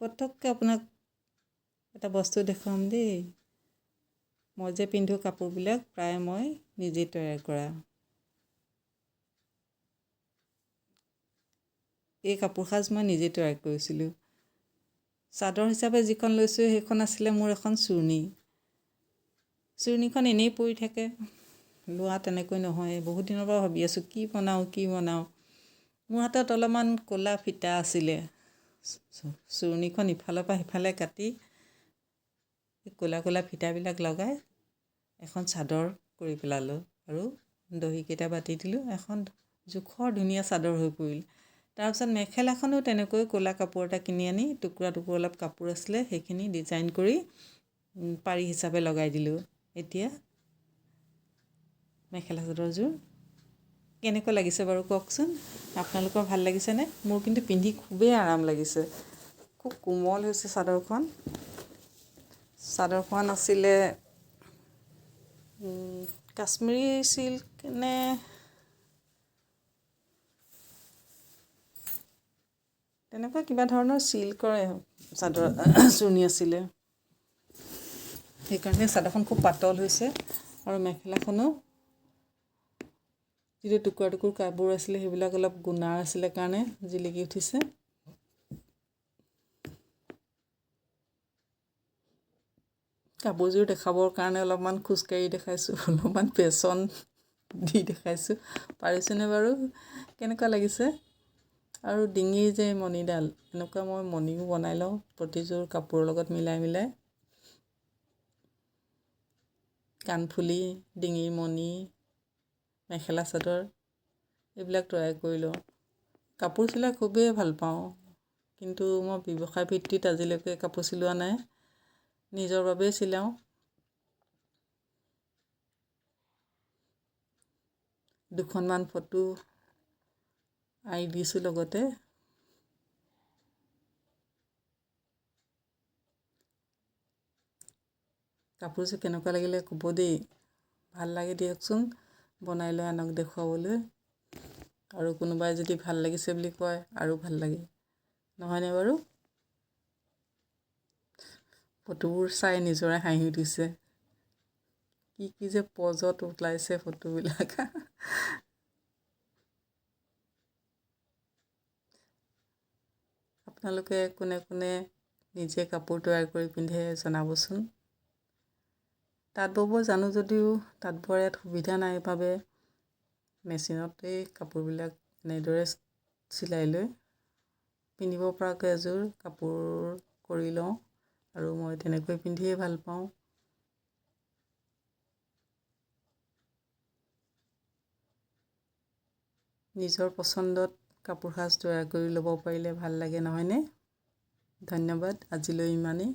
পটককৈ আপোনাক এটা বস্তু দেখুৱাম দেই। মই যে পিন্ধো কাপোৰবিলাক প্ৰায় মই নিজে তৈয়াৰ কৰা। এই কাপোৰসাজ মই নিজে তৈয়াৰ কৰিছিলোঁ। চাদৰ হিচাপে যিখন লৈছোঁ সেইখন আছিলে মোৰ এখন চুৰ্ণি। চুৰ্ণিখন এনেই পৰি থাকে, লোৱা তেনেকৈ নহয়। বহুত দিনৰ পৰা ভাবি আছোঁ কি বনাওঁ। মোৰ হাতত অলপমান ক'লা ফিটা আছিলে। চুৰ্ণিখন ইফালৰ পৰা সিফালে কাটি ক'লা ফিটাবিলাক লগাই এখন চাদৰ কৰি পেলালোঁ আৰু দহিকেইটা বাতি দিলোঁ। এখন জোখৰ ধুনীয়া চাদৰ হৈ পৰিল। তাৰপিছত মেখেলাখনো তেনেকৈ ক'লা কাপোৰ এটা কিনি আনি টুকুৰা অলপ কাপোৰ আছিলে, সেইখিনি ডিজাইন কৰি পাৰি হিচাপে লগাই দিলোঁ। এতিয়া মেখেলা চাদৰযোৰ কেনেকুৱা লাগিছে বাৰু কওকচোন? আপোনালোকৰ ভাল লাগিছেনে? মোৰ কিন্তু পিন্ধি খুবেই আৰাম লাগিছে। খুব কোমল হৈছে চাদৰখন। চাদৰখন আছিলে কাশ্মীৰী চিল্ক নে তেনেকুৱা কিবা ধৰণৰ চিল্কৰে চাদৰ চুৰ্ণি আছিলে। সেইকাৰণে চাদৰখন খুব পাতল হৈছে আৰু মেখেলাখনো যিটো টুকুৰা কাপোৰ আছিলে সেইবিলাক অলপ গুণাৰ আছিলে কাৰণে জিলিকি উঠিছে। কাপোৰযোৰ দেখাবৰ কাৰণে অলপমান খোজকাঢ়ি দেখাইছোঁ, অলপমান পেচন দি দেখাইছোঁ। পাৰিছোঁনে বাৰু? কেনেকুৱা লাগিছে? আৰু ডিঙিৰ যে মণিডাল, এনেকুৱা মই মণিও বনাই লওঁ প্ৰতিযোৰ কাপোৰৰ লগত মিলাই। কাণফুলি, ডিঙিৰ মণি, মেখেলা চাদৰ এইবিলাক তৈয়াৰ কৰি লওঁ। কাপোৰ চিলাই খুবেই ভাল পাওঁ, কিন্তু মই ব্যৱসায় ভিত্তিত আজিলৈকে কাপোৰ চিলোৱা নাই। নিজৰ বাবেই চিলাওঁ। দুখনমান ফটো আঁৰি দিছোঁ লগতে। কাপোৰযোৰ কেনেকুৱা লাগিলে ক'ব দেই। ভাল লাগে দিয়কচোন বনাই লৈ আনক দেখুৱাবলৈ। আৰু কোনোবাই যদি ভাল লাগিছে বুলি কয় আৰু ভাল লাগে, নহয়নে বাৰু? ফটোবোৰ চাই নিজৰে হাঁহি উঠিছে। কি যে পজত ওলাইছে ফটোবিলাক। আপোনালোকে কোনে নিজে কাপোৰ তৈয়াৰ কৰি পিন্ধে জনাবচোন। তাঁত ব'ব জানো যদিও তাঁত বোৱাৰ ইয়াত সুবিধা নাই বাবে মেচিনতেই কাপোৰবিলাক এনেদৰে চিলাই লৈ পিন্ধিব পৰাকৈ এযোৰ কাপোৰ কৰি লওঁ আৰু মই তেনেকৈ পিন্ধিয়ে ভাল পাওঁ। নিজৰ পচন্দত কাপোৰ সাজ তৈয়াৰ কৰি ল'ব পাৰিলে ভাল লাগে, নহয়নে? ধন্যবাদ। আজিলৈ ইমানেই।